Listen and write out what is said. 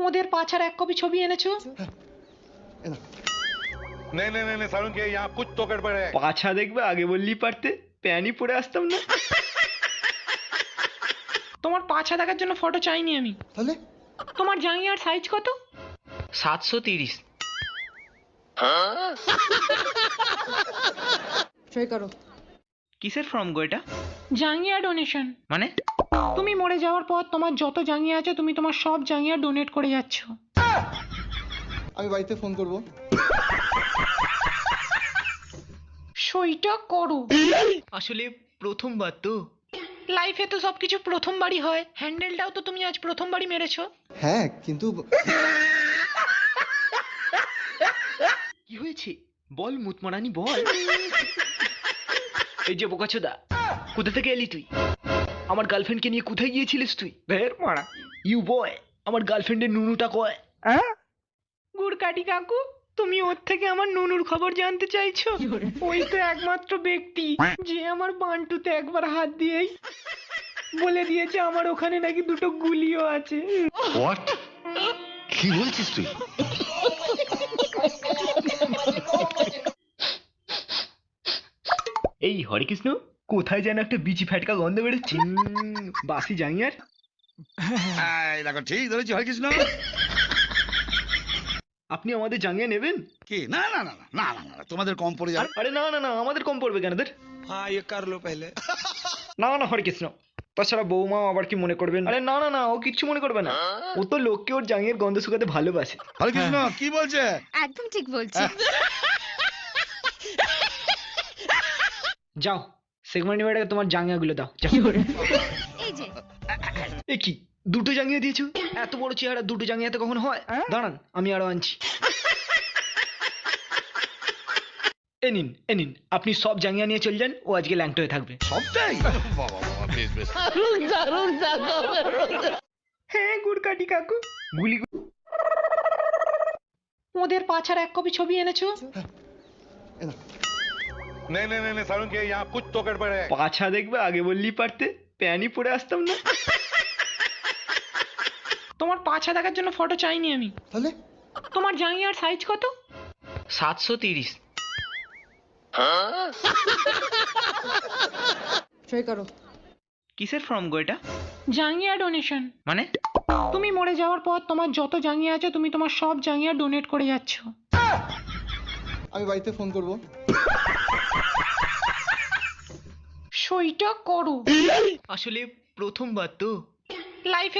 ওদের পাছার এক কপি ছবি এনেছো? नहीं नहीं नहीं नहीं सारुण के यहाँ कुछ तो गड़बड़ है। পাছা দেখবে আগে বললেই পারতে, প্যানই পরে আসতাম না। তোমার পাছা দেখার জন্য ফটো চাইনি আমি। তাহলে তোমার জাঙ্গিয়ার সাইজ কত? 730। ট্রাই করো। কিসের ফর্ম গো এটা? জাঙ্গিয়া ডোনেশন। মানে? তুমি মরে যাওয়ার পর তোমার যত জাঙ্গিয়া আছে তুমি তোমার সব জাঙ্গিয়া ডোনেট করে যাচ্ছ। আমি বাড়িতে ফোন করব। সইটা করো। আসলে প্রথমবার তো। লাইফে তো সবকিছু প্রথমবারই হয়। হ্যান্ডেলটাও তো তুমি আজ প্রথমবারই মেরেছো। হ্যাঁ কিন্তু কি হয়েছে বল মুতমারানি বল। এই যে বোকাচোদা, কোথা থেকে এলি তুই? আমার গার্লফ্রেন্ডকে নিয়ে কোথায় গিয়েছিলিস তুই? ভের মারা ইউ বয়, আমার গার্লফ্রেন্ডের নুনুটা কয়? গুড়কাটি কাকু, তুমি ওর থেকে আমার নুনুর খবর জানতে চাইছো? ওই তো একমাত্র ব্যক্তি যে আমার বান্টুতে একবার হাত দিয়েই বলে দিয়েছে আমার ওখানে নাকি দুটো গুলিও আছে। What? কি বলছিস তুই? এই হরে কৃষ্ণ, কোথায় যেন একটা বিচি ফ্যাটকা গন্ধ বেরোচ্ছে। বাসি জাঙ্গিয়ার। এই দেখো ঠিক ধরেছি হরিকৃষ্ণ। আপনি আমাদের জাঙ্গিয়া নেবেন? কি না না না না না না না, তোমাদের কম পড়ে যাবে। আরে না না না, আমাদের কম পড়বে কেন? हाँ ये कर लो पहले। না না হরে কৃষ্ণ, তাছাড়া বৌমাও আবার কি মনে করবেন? আরে না না না, ও কিচ্ছু মনে করবে না। ও তো লোককে ওর জাঙ্গিয়ার গন্ধ শুকাতে ভালোবাসে। হরিকৃষ্ণ কি বলছে? একদম ঠিক বলছি। যাও সেগমেন্ট বেড়ে তোমার জাঙ্গিয়াগুলো দাও যাও। এই যে এ কি দুটো জাঙ্গিয়া দিয়েছো? এত বড় চেহারা দুটো জাঙ্গিয়াতে কখনো হয়? দাঁড়ান আমি আরো আনছি। এ নিন এ নিন, আপনি সব জাঙ্গিয়া নিয়ে চলে যান, ও আজকে ল্যাংটো হয়ে থাকবে। সবটাই বাবা বাবা বেশ বেশ। হ্যাঁ গুড়কাটি কাকু, গুলি ওদের পাছার এক কপি ছবি এনেছো? नहीं नहीं नहीं नहीं सारुण के यहाँ कुछ तो गड़बड़ है। পাছা দেখবে আগে বললেই পারতে, প্যানই পরে আসতাম না। তোমার পাছা দেখার জন্য ফটো চাইনি আমি। তাহলে তোমার জাঙ্গিয়ার সাইজ কত? 730। ট্রাই করো। কিসের ফর্ম গো এটা? জাঙ্গিয়া ডোনেশন। মানে? তুমি মরে যাওয়ার পর তোমার যত জাঙ্গিয়া আছে তুমি তোমার সব জাঙ্গিয়া ডোনেট করে যাচ্ছ। আমি বাড়িতে ফোন করব। সইটা করো। আসলে প্রথমবার তো। লাইফে তো